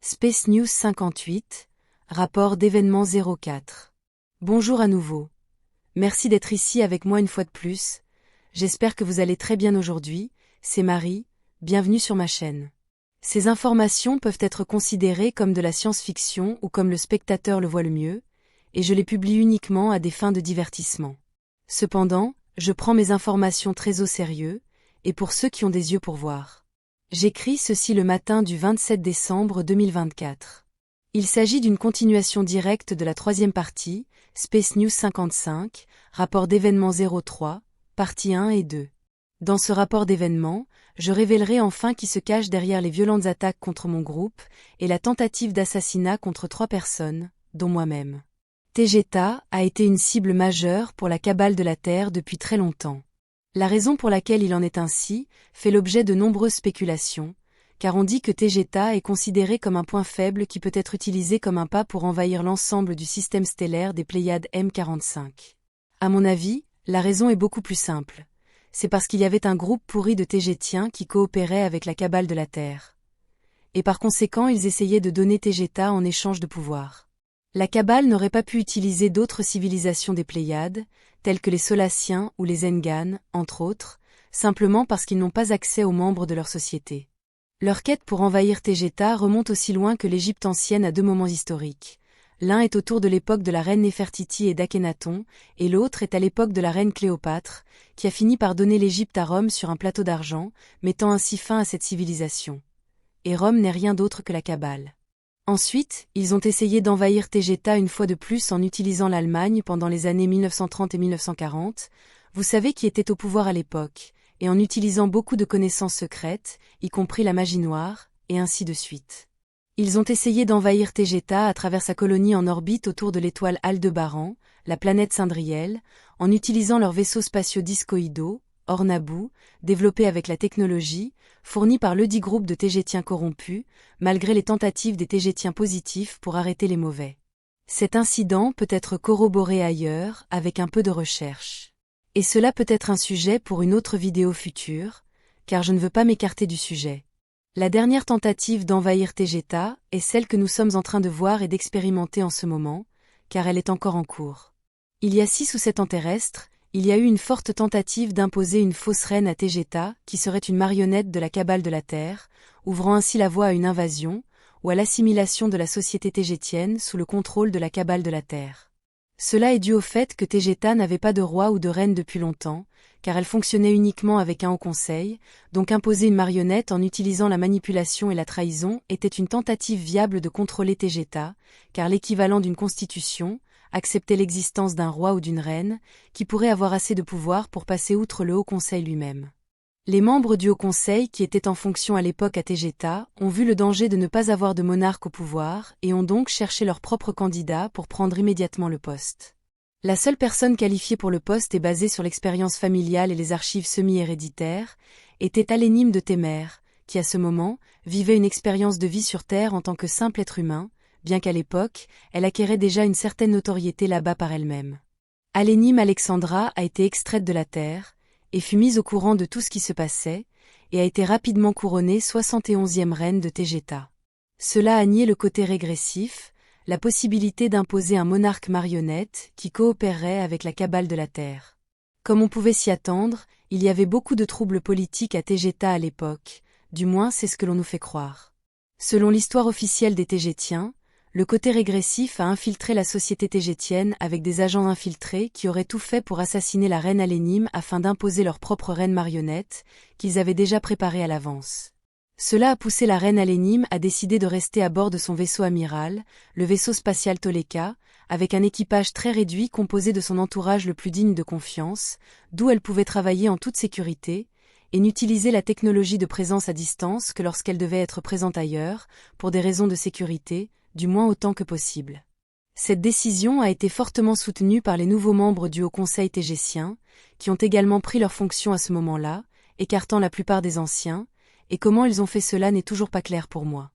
Space News 58, rapport d'événements 04. Bonjour à nouveau. Merci d'être ici avec moi une fois de plus. J'espère que vous allez très bien aujourd'hui. C'est Marie, bienvenue sur ma chaîne. Ces informations peuvent être considérées comme de la science-fiction ou comme le spectateur le voit le mieux, et je les publie uniquement à des fins de divertissement. Cependant, je prends mes informations très au sérieux, et pour ceux qui ont des yeux pour voir. J'écris ceci le matin du 27 décembre 2024. Il s'agit d'une continuation directe de la troisième partie, Space News 55, rapport d'événements 03, partie 1 et 2. Dans ce rapport d'événements, je révélerai enfin qui se cache derrière les violentes attaques contre mon groupe et la tentative d'assassinat contre 3 personnes, dont moi-même. Tegeta a été une cible majeure pour la cabale de la Terre depuis très longtemps. La raison pour laquelle il en est ainsi fait l'objet de nombreuses spéculations, car on dit que Tegeta est considéré comme un point faible qui peut être utilisé comme un pas pour envahir l'ensemble du système stellaire des Pléiades M45. À mon avis, la raison est beaucoup plus simple. C'est parce qu'il y avait un groupe pourri de Tegétiens qui coopérait avec la cabale de la Terre. Et par conséquent ils essayaient de donner Tegeta en échange de pouvoir. La cabale n'aurait pas pu utiliser d'autres civilisations des Pléiades, telles que les Solaciens ou les Enganes, entre autres, simplement parce qu'ils n'ont pas accès aux membres de leur société. Leur quête pour envahir Tegeta remonte aussi loin que l'Égypte ancienne à 2 moments historiques. L'un est autour de l'époque de la reine Néfertiti et d'Akhénaton, et l'autre est à l'époque de la reine Cléopâtre, qui a fini par donner l'Égypte à Rome sur un plateau d'argent, mettant ainsi fin à cette civilisation. Et Rome n'est rien d'autre que la cabale. Ensuite, ils ont essayé d'envahir Tegeta une fois de plus en utilisant l'Allemagne pendant les années 1930 et 1940, vous savez qui était au pouvoir à l'époque, et en utilisant beaucoup de connaissances secrètes, y compris la magie noire, et ainsi de suite. Ils ont essayé d'envahir Tegeta à travers sa colonie en orbite autour de l'étoile Aldébaran, la planète Cindriel, en utilisant leurs vaisseaux spatiaux discoïdaux, Ornabu, développés avec la technologie, fournis par ledit groupe de Tegétiens corrompus, malgré les tentatives des Tegétiens positifs pour arrêter les mauvais. Cet incident peut être corroboré ailleurs, avec un peu de recherche. Et cela peut être un sujet pour une autre vidéo future, car je ne veux pas m'écarter du sujet. La dernière tentative d'envahir Tegeta est celle que nous sommes en train de voir et d'expérimenter en ce moment, car elle est encore en cours. Il y a 6 ou 7 ans terrestres, il y a eu une forte tentative d'imposer une fausse reine à Tegeta, qui serait une marionnette de la cabale de la Terre, ouvrant ainsi la voie à une invasion, ou à l'assimilation de la société tegétienne sous le contrôle de la cabale de la Terre. Cela est dû au fait que Tegeta n'avait pas de roi ou de reine depuis longtemps, car elle fonctionnait uniquement avec un haut conseil, donc imposer une marionnette en utilisant la manipulation et la trahison était une tentative viable de contrôler Tegeta, car l'équivalent d'une constitution, accepter l'existence d'un roi ou d'une reine, qui pourrait avoir assez de pouvoir pour passer outre le Haut Conseil lui-même. Les membres du Haut Conseil qui étaient en fonction à l'époque à Tegeta ont vu le danger de ne pas avoir de monarque au pouvoir et ont donc cherché leur propre candidat pour prendre immédiatement le poste. La seule personne qualifiée pour le poste et basée sur l'expérience familiale et les archives semi-héréditaires était Alénime de Témer, qui à ce moment vivait une expérience de vie sur Terre en tant que simple être humain, bien qu'à l'époque, elle acquérait déjà une certaine notoriété là-bas par elle-même. Alénime Alexandra a été extraite de la Terre, et fut mise au courant de tout ce qui se passait, et a été rapidement couronnée 71e reine de Tegeta. Cela a nié le côté régressif, la possibilité d'imposer un monarque marionnette qui coopérerait avec la cabale de la Terre. Comme on pouvait s'y attendre, il y avait beaucoup de troubles politiques à Tegeta à l'époque, du moins c'est ce que l'on nous fait croire. Selon l'histoire officielle des Tegétiens, le côté régressif a infiltré la société tegétienne avec des agents infiltrés qui auraient tout fait pour assassiner la reine Alénime afin d'imposer leur propre reine marionnette, qu'ils avaient déjà préparée à l'avance. Cela a poussé la reine Alénime à décider de rester à bord de son vaisseau amiral, le vaisseau spatial Toleka, avec un équipage très réduit composé de son entourage le plus digne de confiance, d'où elle pouvait travailler en toute sécurité, et n'utiliser la technologie de présence à distance que lorsqu'elle devait être présente ailleurs, pour des raisons de sécurité, du moins autant que possible. Cette décision a été fortement soutenue par les nouveaux membres du Haut Conseil tégétien, qui ont également pris leurs fonctions à ce moment-là, écartant la plupart des anciens, et comment ils ont fait cela n'est toujours pas clair pour moi.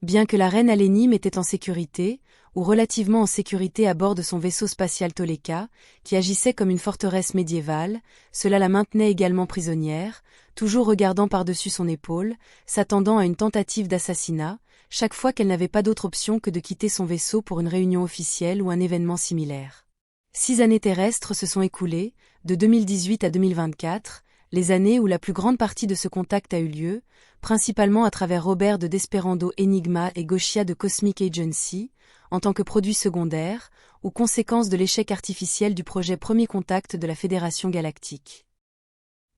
Bien que la reine Alénime était en sécurité, ou relativement en sécurité à bord de son vaisseau spatial Toleka, qui agissait comme une forteresse médiévale, cela la maintenait également prisonnière, toujours regardant par-dessus son épaule, s'attendant à une tentative d'assassinat, chaque fois qu'elle n'avait pas d'autre option que de quitter son vaisseau pour une réunion officielle ou un événement similaire. 6 années terrestres se sont écoulées, de 2018 à 2024, les années où la plus grande partie de ce contact a eu lieu, principalement à travers Robert de Desperando Enigma et Goshia de Cosmic Agency, en tant que produit secondaire, ou conséquence de l'échec artificiel du projet Premier Contact de la Fédération Galactique.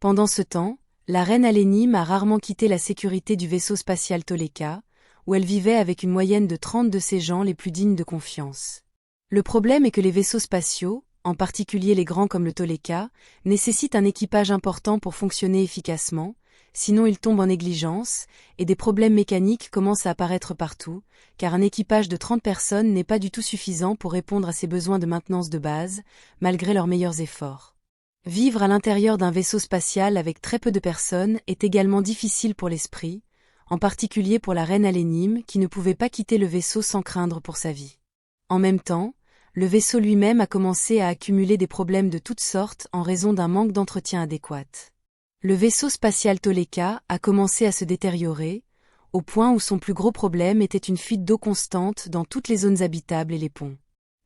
Pendant ce temps, la reine Alénime a rarement quitté la sécurité du vaisseau spatial Toleka, où elle vivait avec une moyenne de 30 de ses gens les plus dignes de confiance. Le problème est que les vaisseaux spatiaux, en particulier les grands comme le Toleka, nécessitent un équipage important pour fonctionner efficacement, sinon ils tombent en négligence, et des problèmes mécaniques commencent à apparaître partout, car un équipage de 30 personnes n'est pas du tout suffisant pour répondre à ses besoins de maintenance de base, malgré leurs meilleurs efforts. Vivre à l'intérieur d'un vaisseau spatial avec très peu de personnes est également difficile pour l'esprit, en particulier pour la reine Alénime qui ne pouvait pas quitter le vaisseau sans craindre pour sa vie. En même temps, le vaisseau lui-même a commencé à accumuler des problèmes de toutes sortes en raison d'un manque d'entretien adéquat. Le vaisseau spatial Toleka a commencé à se détériorer, au point où son plus gros problème était une fuite d'eau constante dans toutes les zones habitables et les ponts.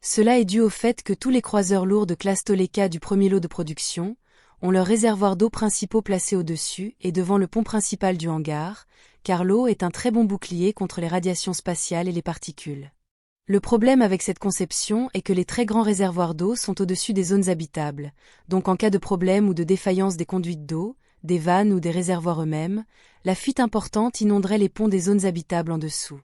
Cela est dû au fait que tous les croiseurs lourds de classe Toleka du premier lot de production ont leurs réservoirs d'eau principaux placés au-dessus et devant le pont principal du hangar, car l'eau est un très bon bouclier contre les radiations spatiales et les particules. Le problème avec cette conception est que les très grands réservoirs d'eau sont au-dessus des zones habitables, donc en cas de problème ou de défaillance des conduites d'eau, des vannes ou des réservoirs eux-mêmes, la fuite importante inonderait les ponts des zones habitables en dessous.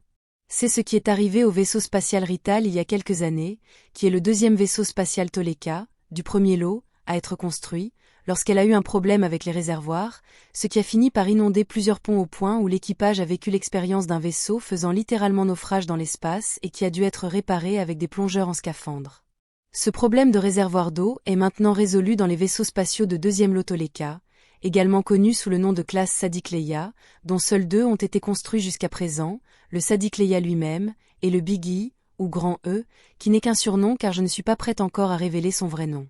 C'est ce qui est arrivé au vaisseau spatial Rital il y a quelques années, qui est le deuxième vaisseau spatial Toleka, du premier lot, à être construit, lorsqu'elle a eu un problème avec les réservoirs, ce qui a fini par inonder plusieurs ponts au point où l'équipage a vécu l'expérience d'un vaisseau faisant littéralement naufrage dans l'espace et qui a dû être réparé avec des plongeurs en scaphandre. Ce problème de réservoir d'eau est maintenant résolu dans les vaisseaux spatiaux de deuxième lot Toleka, également connus sous le nom de classe Sadikleia, dont seuls 2 ont été construits jusqu'à présent, le Sadikleia lui-même, et le Big E, ou Grand E, qui n'est qu'un surnom car je ne suis pas prête encore à révéler son vrai nom.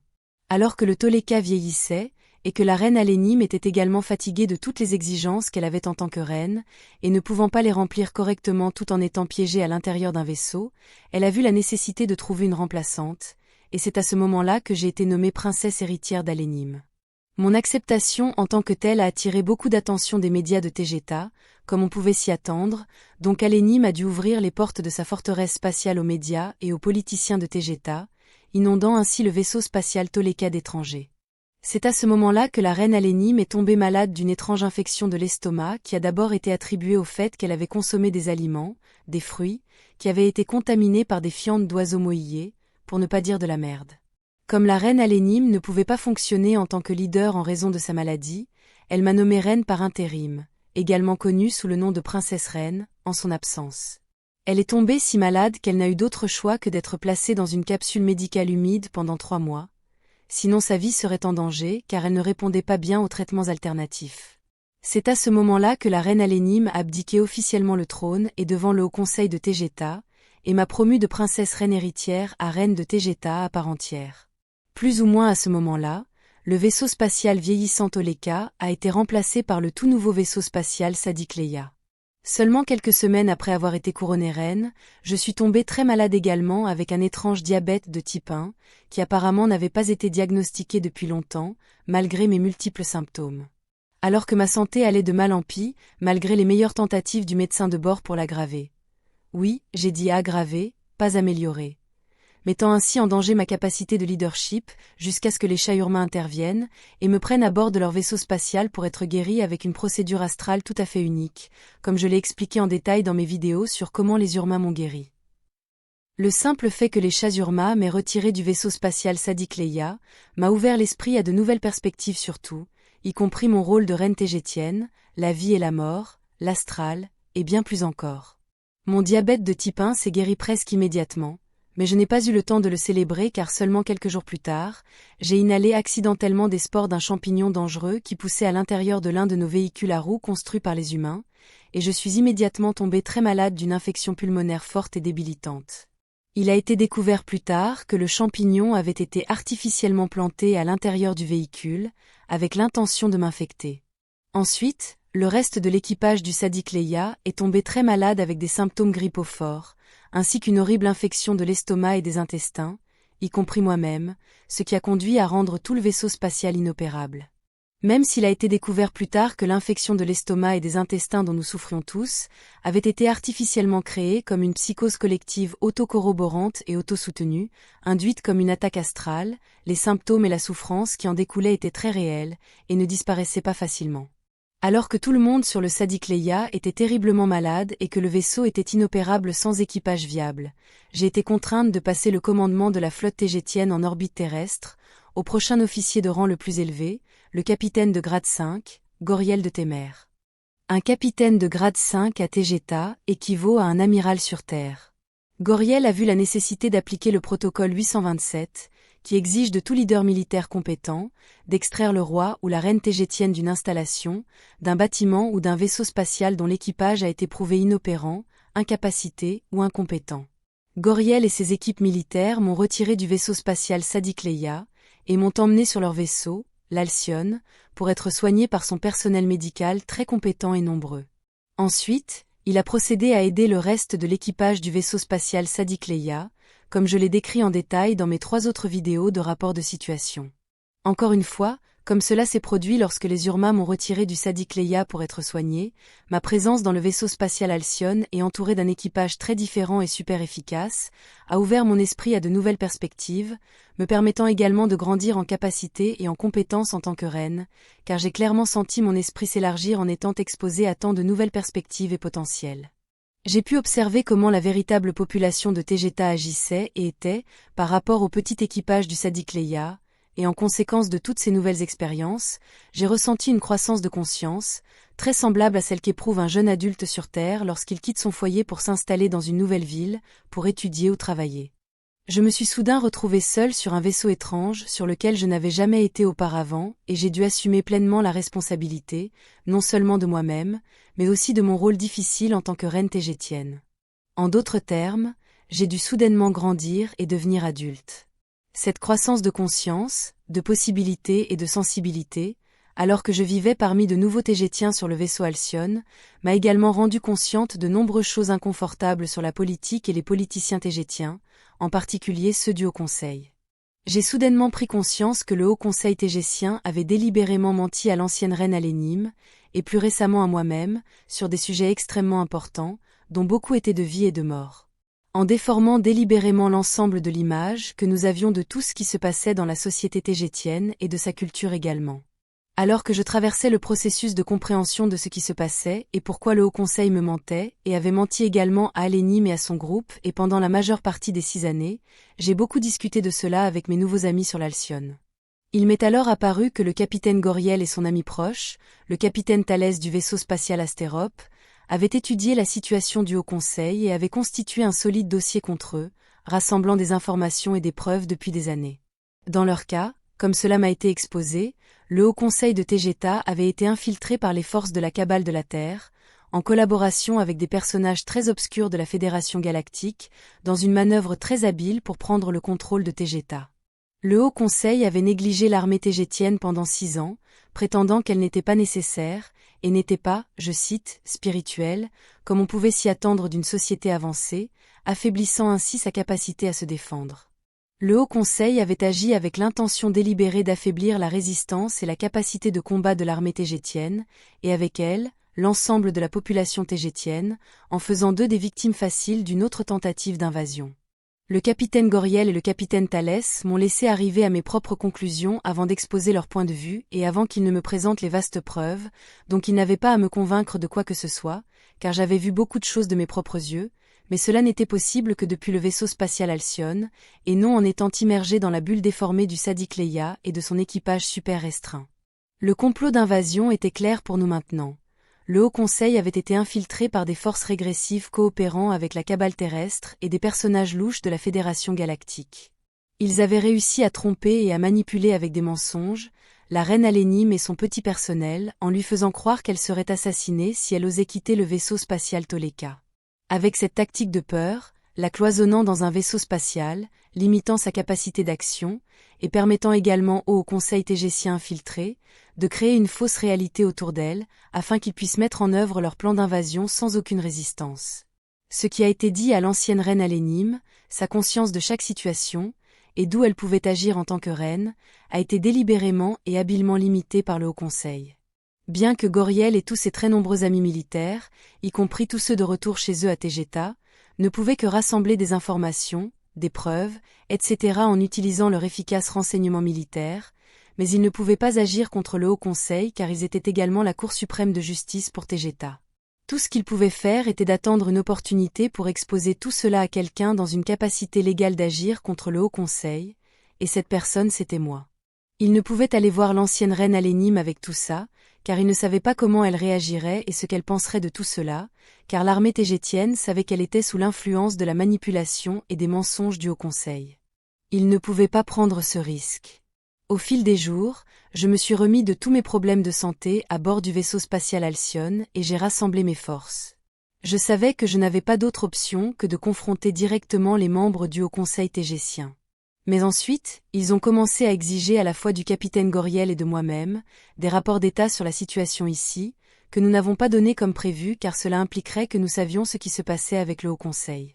Alors que le Toleka vieillissait, et que la reine Alénime était également fatiguée de toutes les exigences qu'elle avait en tant que reine, et ne pouvant pas les remplir correctement tout en étant piégée à l'intérieur d'un vaisseau, elle a vu la nécessité de trouver une remplaçante, et c'est à ce moment-là que j'ai été nommée princesse héritière d'Alénime. Mon acceptation en tant que telle a attiré beaucoup d'attention des médias de Tegeta, comme on pouvait s'y attendre, donc Alénime a dû ouvrir les portes de sa forteresse spatiale aux médias et aux politiciens de Tegeta, inondant ainsi le vaisseau spatial Toleka d'étrangers. C'est à ce moment-là que la reine Alénime est tombée malade d'une étrange infection de l'estomac qui a d'abord été attribuée au fait qu'elle avait consommé des aliments, des fruits, qui avaient été contaminés par des fientes d'oiseaux moïllés, pour ne pas dire de la merde. Comme la reine Alénime ne pouvait pas fonctionner en tant que leader en raison de sa maladie, elle m'a nommée reine par intérim, également connue sous le nom de princesse reine, en son absence. Elle est tombée si malade qu'elle n'a eu d'autre choix que d'être placée dans une capsule médicale humide pendant 3 mois, sinon sa vie serait en danger car elle ne répondait pas bien aux traitements alternatifs. C'est à ce moment-là que la reine Alénime a abdiqué officiellement le trône et devant le Haut Conseil de Tegeta, et m'a promue de princesse reine héritière à reine de Tegeta à part entière. Plus ou moins à ce moment-là, le vaisseau spatial vieillissant Toleka a été remplacé par le tout nouveau vaisseau spatial Sadikleia. Seulement quelques semaines après avoir été couronnée reine, je suis tombée très malade également avec un étrange diabète de type 1, qui apparemment n'avait pas été diagnostiqué depuis longtemps, malgré mes multiples symptômes. Alors que ma santé allait de mal en pis, malgré les meilleures tentatives du médecin de bord pour l'aggraver. Oui, j'ai dit aggraver, pas améliorer. Mettant ainsi en danger ma capacité de leadership, jusqu'à ce que les Chahurma interviennent, et me prennent à bord de leur vaisseau spatial pour être guéri avec une procédure astrale tout à fait unique, comme je l'ai expliqué en détail dans mes vidéos sur comment les Urma m'ont guéri. Le simple fait que les Chahurma m'aient retiré du vaisseau spatial Sadikleia m'a ouvert l'esprit à de nouvelles perspectives sur tout, y compris mon rôle de reine tégétienne, la vie et la mort, l'astral, et bien plus encore. Mon diabète de type 1 s'est guéri presque immédiatement, mais je n'ai pas eu le temps de le célébrer car seulement quelques jours plus tard, j'ai inhalé accidentellement des spores d'un champignon dangereux qui poussait à l'intérieur de l'un de nos véhicules à roues construits par les humains, et je suis immédiatement tombée très malade d'une infection pulmonaire forte et débilitante. Il a été découvert plus tard que le champignon avait été artificiellement planté à l'intérieur du véhicule, avec l'intention de m'infecter. Ensuite, le reste de l'équipage du Sadiq Leia est tombé très malade avec des symptômes grippaux forts, ainsi qu'une horrible infection de l'estomac et des intestins, y compris moi-même, ce qui a conduit à rendre tout le vaisseau spatial inopérable. Même s'il a été découvert plus tard que l'infection de l'estomac et des intestins dont nous souffrions tous avait été artificiellement créée comme une psychose collective autocorroborante et autosoutenue, induite comme une attaque astrale, les symptômes et la souffrance qui en découlaient étaient très réels et ne disparaissaient pas facilement. Alors que tout le monde sur le Sadiq Leia était terriblement malade et que le vaisseau était inopérable sans équipage viable, j'ai été contrainte de passer le commandement de la flotte tégétienne en orbite terrestre, au prochain officier de rang le plus élevé, le capitaine de grade 5, Goriel de Temer. Un capitaine de grade 5 à Tegeta équivaut à un amiral sur Terre. Goriel a vu la nécessité d'appliquer le protocole 827, qui exige de tout leader militaire compétent, d'extraire le roi ou la reine tégétienne d'une installation, d'un bâtiment ou d'un vaisseau spatial dont l'équipage a été prouvé inopérant, incapacité ou incompétent. Goriel et ses équipes militaires m'ont retiré du vaisseau spatial Sadiq Leia, et m'ont emmené sur leur vaisseau, l'Alcyon, pour être soigné par son personnel médical très compétent et nombreux. Ensuite, il a procédé à aider le reste de l'équipage du vaisseau spatial Sadiq Leia, comme je l'ai décrit en détail dans mes 3 autres vidéos de rapport de situation. Encore une fois, comme cela s'est produit lorsque les Urma m'ont retiré du Sadiq Leia pour être soigné, ma présence dans le vaisseau spatial Alcyon et entourée d'un équipage très différent et super efficace, a ouvert mon esprit à de nouvelles perspectives, me permettant également de grandir en capacité et en compétences en tant que reine, car j'ai clairement senti mon esprit s'élargir en étant exposé à tant de nouvelles perspectives et potentiels. J'ai pu observer comment la véritable population de Tegeta agissait et était, par rapport au petit équipage du Sadiq Leia, et en conséquence de toutes ces nouvelles expériences, j'ai ressenti une croissance de conscience, très semblable à celle qu'éprouve un jeune adulte sur Terre lorsqu'il quitte son foyer pour s'installer dans une nouvelle ville, pour étudier ou travailler. Je me suis soudain retrouvée seule sur un vaisseau étrange sur lequel je n'avais jamais été auparavant et j'ai dû assumer pleinement la responsabilité, non seulement de moi-même, mais aussi de mon rôle difficile en tant que reine tégétienne. En d'autres termes, j'ai dû soudainement grandir et devenir adulte. Cette croissance de conscience, de possibilités et de sensibilité, alors que je vivais parmi de nouveaux tégétiens sur le vaisseau Alcyon, m'a également rendue consciente de nombreuses choses inconfortables sur la politique et les politiciens tégétiens, en particulier ceux du Haut Conseil. J'ai soudainement pris conscience que le Haut Conseil tégétien avait délibérément menti à l'ancienne reine Alénime, et plus récemment à moi-même, sur des sujets extrêmement importants, dont beaucoup étaient de vie et de mort. En déformant délibérément l'ensemble de l'image que nous avions de tout ce qui se passait dans la société tégétienne et de sa culture également. Alors que je traversais le processus de compréhension de ce qui se passait et pourquoi le Haut Conseil me mentait et avait menti également à Alénime et à son groupe et pendant la majeure partie des 6 années, j'ai beaucoup discuté de cela avec mes nouveaux amis sur l'Alcyon. Il m'est alors apparu que le capitaine Goriel et son ami proche, le capitaine Thalès du vaisseau spatial Astérope, avaient étudié la situation du Haut Conseil et avaient constitué un solide dossier contre eux, rassemblant des informations et des preuves depuis des années. Dans leur cas, comme cela m'a été exposé, le Haut Conseil de Tegeta avait été infiltré par les forces de la Cabale de la Terre, en collaboration avec des personnages très obscurs de la Fédération Galactique, dans une manœuvre très habile pour prendre le contrôle de Tegeta. Le Haut Conseil avait négligé l'armée tégétienne pendant 6 ans, prétendant qu'elle n'était pas nécessaire, et n'était pas, je cite, spirituelle, comme on pouvait s'y attendre d'une société avancée, affaiblissant ainsi sa capacité à se défendre. Le Haut Conseil avait agi avec l'intention délibérée d'affaiblir la résistance et la capacité de combat de l'armée tégétienne, et avec elle, l'ensemble de la population tégétienne, en faisant d'eux des victimes faciles d'une autre tentative d'invasion. Le capitaine Goriel et le capitaine Thalès m'ont laissé arriver à mes propres conclusions avant d'exposer leur point de vue et avant qu'ils ne me présentent les vastes preuves, donc ils n'avaient pas à me convaincre de quoi que ce soit, car j'avais vu beaucoup de choses de mes propres yeux, mais cela n'était possible que depuis le vaisseau spatial Alcyon, et non en étant immergé dans la bulle déformée du Sadiq Leia et de son équipage super restreint. Le complot d'invasion était clair pour nous maintenant. Le Haut Conseil avait été infiltré par des forces régressives coopérant avec la Cabale terrestre et des personnages louches de la Fédération Galactique. Ils avaient réussi à tromper et à manipuler avec des mensonges la reine Alénime et son petit personnel en lui faisant croire qu'elle serait assassinée si elle osait quitter le vaisseau spatial Toleka. Avec cette tactique de peur, la cloisonnant dans un vaisseau spatial, limitant sa capacité d'action, et permettant également au conseil tégétien infiltré de créer une fausse réalité autour d'elle, afin qu'ils puissent mettre en œuvre leur plan d'invasion sans aucune résistance. Ce qui a été dit à l'ancienne reine Alénime, sa conscience de chaque situation, et d'où elle pouvait agir en tant que reine, a été délibérément et habilement limité par le Haut Conseil. Bien que Goriel et tous ses très nombreux amis militaires, y compris tous ceux de retour chez eux à Tegeta, ne pouvaient que rassembler des informations, des preuves, etc. en utilisant leur efficace renseignement militaire, mais ils ne pouvaient pas agir contre le Haut Conseil car ils étaient également la Cour suprême de justice pour Tegeta. Tout ce qu'ils pouvaient faire était d'attendre une opportunité pour exposer tout cela à quelqu'un dans une capacité légale d'agir contre le Haut Conseil, et cette personne c'était moi. Ils ne pouvaient aller voir l'ancienne reine Alénime avec tout ça, car ils ne savaient pas comment elle réagirait et ce qu'elle penserait de tout cela, car l'armée tégétienne savait qu'elle était sous l'influence de la manipulation et des mensonges du Haut Conseil. Ils ne pouvaient pas prendre ce risque. Au fil des jours, je me suis remis de tous mes problèmes de santé à bord du vaisseau spatial Alcyone et j'ai rassemblé mes forces. Je savais que je n'avais pas d'autre option que de confronter directement les membres du Haut Conseil tégétien. Mais ensuite, ils ont commencé à exiger à la fois du capitaine Goriel et de moi-même, des rapports d'état sur la situation ici, que nous n'avons pas donné comme prévu car cela impliquerait que nous savions ce qui se passait avec le Haut Conseil.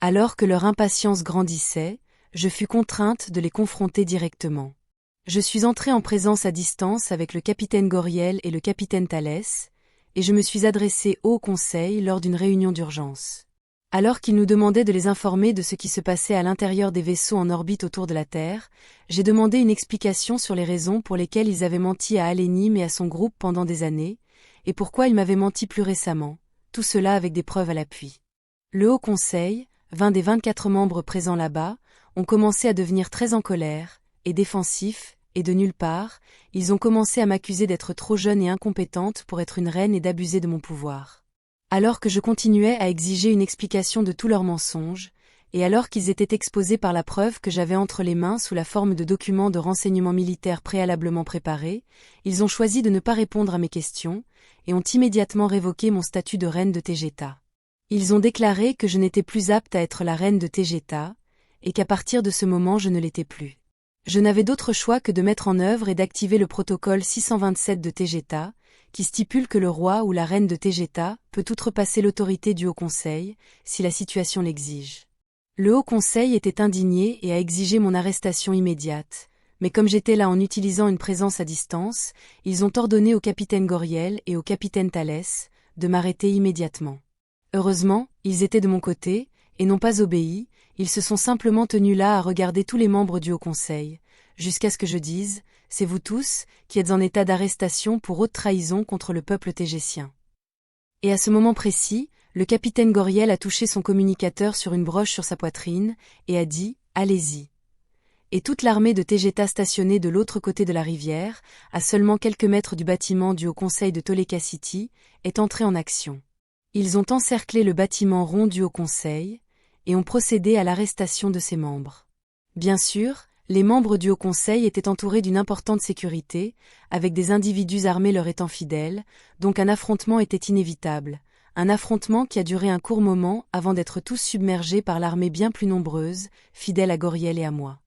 Alors que leur impatience grandissait, je fus contrainte de les confronter directement. Je suis entré en présence à distance avec le capitaine Goriel et le capitaine Thalès, et je me suis adressé au Haut Conseil lors d'une réunion d'urgence. Alors qu'ils nous demandaient de les informer de ce qui se passait à l'intérieur des vaisseaux en orbite autour de la Terre, j'ai demandé une explication sur les raisons pour lesquelles ils avaient menti à Alénime et à son groupe pendant des années, et pourquoi ils m'avaient menti plus récemment, tout cela avec des preuves à l'appui. Le Haut Conseil, 20 des 24 membres présents là-bas, ont commencé à devenir très en colère, et défensifs, et de nulle part, ils ont commencé à m'accuser d'être trop jeune et incompétente pour être une reine et d'abuser de mon pouvoir. Alors que je continuais à exiger une explication de tous leurs mensonges, et alors qu'ils étaient exposés par la preuve que j'avais entre les mains sous la forme de documents de renseignements militaires préalablement préparés, ils ont choisi de ne pas répondre à mes questions, et ont immédiatement révoqué mon statut de reine de Tegeta. Ils ont déclaré que je n'étais plus apte à être la reine de Tegeta, et qu'à partir de ce moment je ne l'étais plus. Je n'avais d'autre choix que de mettre en œuvre et d'activer le protocole 627 de Tegeta, qui stipule que le roi ou la reine de Tegeta peut outrepasser l'autorité du Haut Conseil, si la situation l'exige. Le Haut Conseil était indigné et a exigé mon arrestation immédiate, mais comme j'étais là en utilisant une présence à distance, ils ont ordonné au capitaine Goriel et au capitaine Thalès de m'arrêter immédiatement. Heureusement, ils étaient de mon côté, et n'ont pas obéi, ils se sont simplement tenus là à regarder tous les membres du Haut Conseil, jusqu'à ce que je dise, c'est vous tous, qui êtes en état d'arrestation pour haute trahison contre le peuple tégétien. Et à ce moment précis, le capitaine Goriel a touché son communicateur sur une broche sur sa poitrine, et a dit, allez-y. Et toute l'armée de Tegeta stationnée de l'autre côté de la rivière, à seulement quelques mètres du bâtiment du Haut Conseil de Toleka City, est entrée en action. Ils ont encerclé le bâtiment rond du Haut Conseil, et ont procédé à l'arrestation de ses membres. Bien sûr, les membres du Haut Conseil étaient entourés d'une importante sécurité, avec des individus armés leur étant fidèles, donc un affrontement était inévitable, un affrontement qui a duré un court moment avant d'être tous submergés par l'armée bien plus nombreuse, fidèle à Goriel et à moi.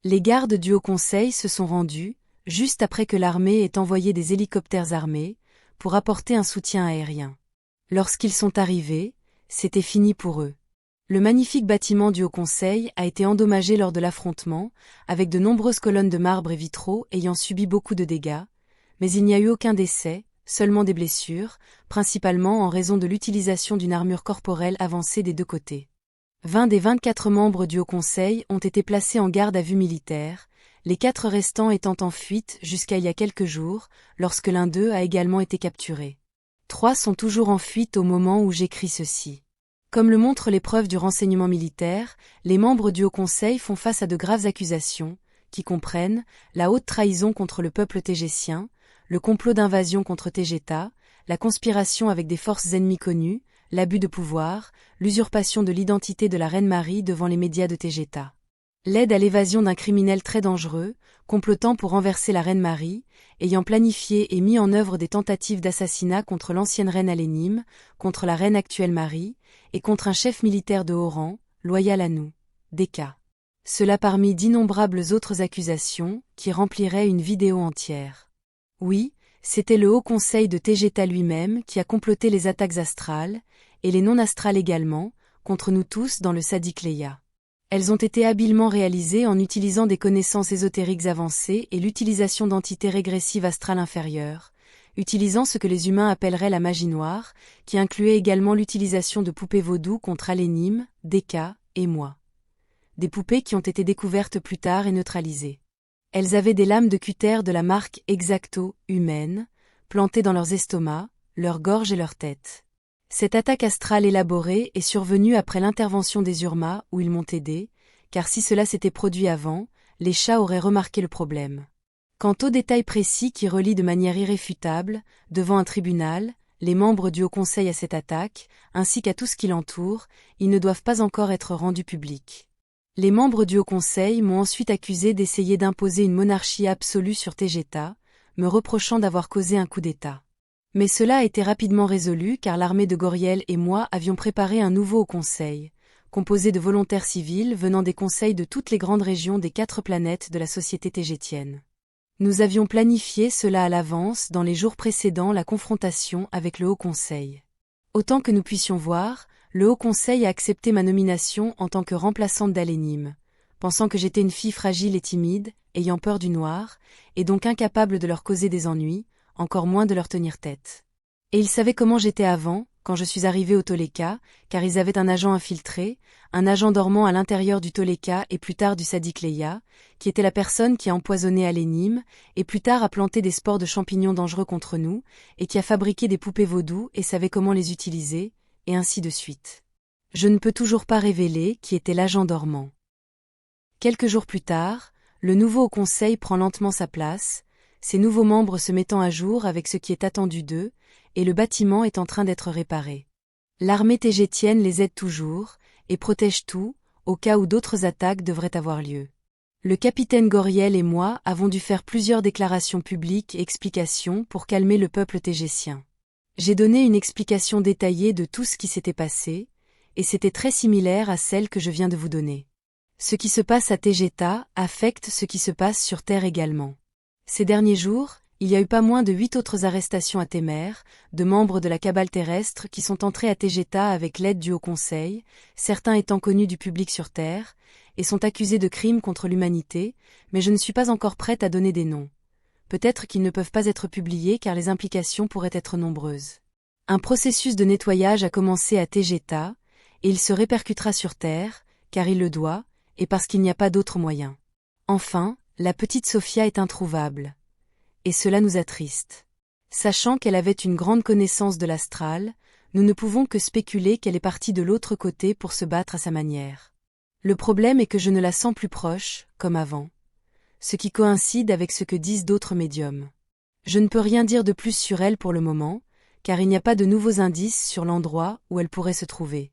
Les gardes du Haut Conseil se sont rendus, juste après que l'armée ait envoyé des hélicoptères armés, pour apporter un soutien aérien. Lorsqu'ils sont arrivés, c'était fini pour eux. Le magnifique bâtiment du Haut Conseil a été endommagé lors de l'affrontement, avec de nombreuses colonnes de marbre et vitraux ayant subi beaucoup de dégâts, mais il n'y a eu aucun décès, seulement des blessures, principalement en raison de l'utilisation d'une armure corporelle avancée des deux côtés. 20 des 24 membres du Haut Conseil ont été placés en garde à vue militaire, les 4 restants étant en fuite jusqu'à il y a quelques jours, lorsque l'un d'eux a également été capturé. 3 sont toujours en fuite au moment où j'écris ceci. Comme le montrent les preuves du renseignement militaire, les membres du Haut Conseil font face à de graves accusations, qui comprennent la haute trahison contre le peuple tégétien, le complot d'invasion contre Tegeta, la conspiration avec des forces ennemies connues, l'abus de pouvoir, l'usurpation de l'identité de la reine Marie devant les médias de Tegeta. L'aide à l'évasion d'un criminel très dangereux, complotant pour renverser la reine Marie, ayant planifié et mis en œuvre des tentatives d'assassinat contre l'ancienne reine Alénime, contre la reine actuelle Marie, et contre un chef militaire de haut rang, loyal à nous, Deka. Cela parmi d'innombrables autres accusations, qui rempliraient une vidéo entière. Oui, c'était le Haut Conseil de Tegeta lui-même qui a comploté les attaques astrales, et les non-astrales également, contre nous tous dans le Sadiq Leia. Elles ont été habilement réalisées en utilisant des connaissances ésotériques avancées et l'utilisation d'entités régressives astrales inférieures, utilisant ce que les humains appelleraient la magie noire, qui incluait également l'utilisation de poupées vaudou contre Alénim, Deka et moi. Des poupées qui ont été découvertes plus tard et neutralisées. Elles avaient des lames de cutter de la marque Exacto, humaine, plantées dans leurs estomacs, leur gorge et leur tête. Cette attaque astrale élaborée est survenue après l'intervention des Urma où ils m'ont aidé, car si cela s'était produit avant, les chats auraient remarqué le problème. Quant aux détails précis qui relient de manière irréfutable, devant un tribunal, les membres du Haut Conseil à cette attaque, ainsi qu'à tout ce qui l'entoure, ils ne doivent pas encore être rendus publics. Les membres du Haut Conseil m'ont ensuite accusé d'essayer d'imposer une monarchie absolue sur Tegeta, me reprochant d'avoir causé un coup d'État. Mais cela a été rapidement résolu car l'armée de Goriel et moi avions préparé un nouveau Haut Conseil, composé de volontaires civils venant des conseils de toutes les grandes régions des 4 planètes de la société tégétienne. Nous avions planifié cela à l'avance dans les jours précédant la confrontation avec le Haut Conseil. Autant que nous puissions voir, le Haut Conseil a accepté ma nomination en tant que remplaçante d'Alénim, pensant que j'étais une fille fragile et timide, ayant peur du noir, et donc incapable de leur causer des ennuis, encore moins de leur tenir tête. Et ils savaient comment j'étais avant, quand je suis arrivée au Toleka, car ils avaient un agent infiltré, un agent dormant à l'intérieur du Toleka et plus tard du Sadiq Leia, qui était la personne qui a empoisonné Alénim, et plus tard a planté des spores de champignons dangereux contre nous, et qui a fabriqué des poupées vaudou et savait comment les utiliser, et ainsi de suite. Je ne peux toujours pas révéler qui était l'agent dormant. Quelques jours plus tard, le nouveau Haut Conseil prend lentement sa place, ses nouveaux membres se mettant à jour avec ce qui est attendu d'eux, et le bâtiment est en train d'être réparé. L'armée tégétienne les aide toujours, et protège tout, au cas où d'autres attaques devraient avoir lieu. Le capitaine Goriel et moi avons dû faire plusieurs déclarations publiques et explications pour calmer le peuple tégétien. J'ai donné une explication détaillée de tout ce qui s'était passé, et c'était très similaire à celle que je viens de vous donner. Ce qui se passe à Tegeta affecte ce qui se passe sur Terre également. Ces derniers jours, il y a eu pas moins de 8 autres arrestations à Témer, de membres de la cabale terrestre qui sont entrés à Tegeta avec l'aide du Haut Conseil, certains étant connus du public sur Terre, et sont accusés de crimes contre l'humanité, mais je ne suis pas encore prête à donner des noms. Peut-être qu'ils ne peuvent pas être publiés car les implications pourraient être nombreuses. Un processus de nettoyage a commencé à Tegeta, et il se répercutera sur Terre, car il le doit, et parce qu'il n'y a pas d'autre moyen. Enfin, la petite Sophia est introuvable. Et cela nous attriste. Sachant qu'elle avait une grande connaissance de l'astral, nous ne pouvons que spéculer qu'elle est partie de l'autre côté pour se battre à sa manière. Le problème est que je ne la sens plus proche, comme avant. Ce qui coïncide avec ce que disent d'autres médiums. Je ne peux rien dire de plus sur elle pour le moment, car il n'y a pas de nouveaux indices sur l'endroit où elle pourrait se trouver.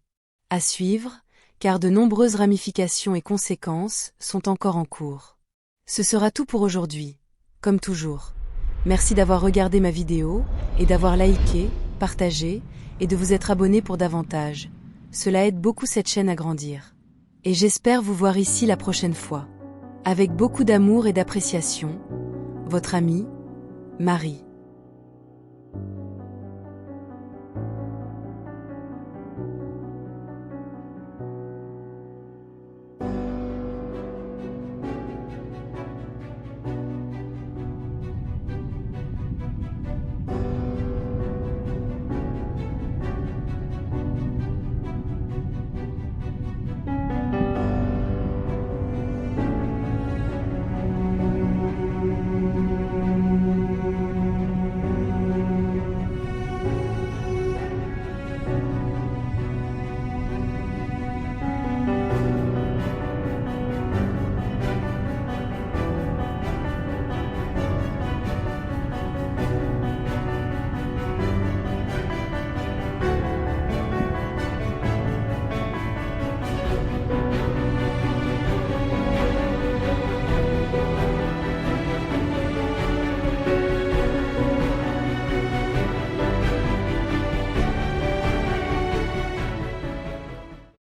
À suivre, car de nombreuses ramifications et conséquences sont encore en cours. Ce sera tout pour aujourd'hui, comme toujours. Merci d'avoir regardé ma vidéo, et d'avoir liké, partagé, et de vous être abonné pour davantage. Cela aide beaucoup cette chaîne à grandir. Et j'espère vous voir ici la prochaine fois. Avec beaucoup d'amour et d'appréciation, votre amie, Marie.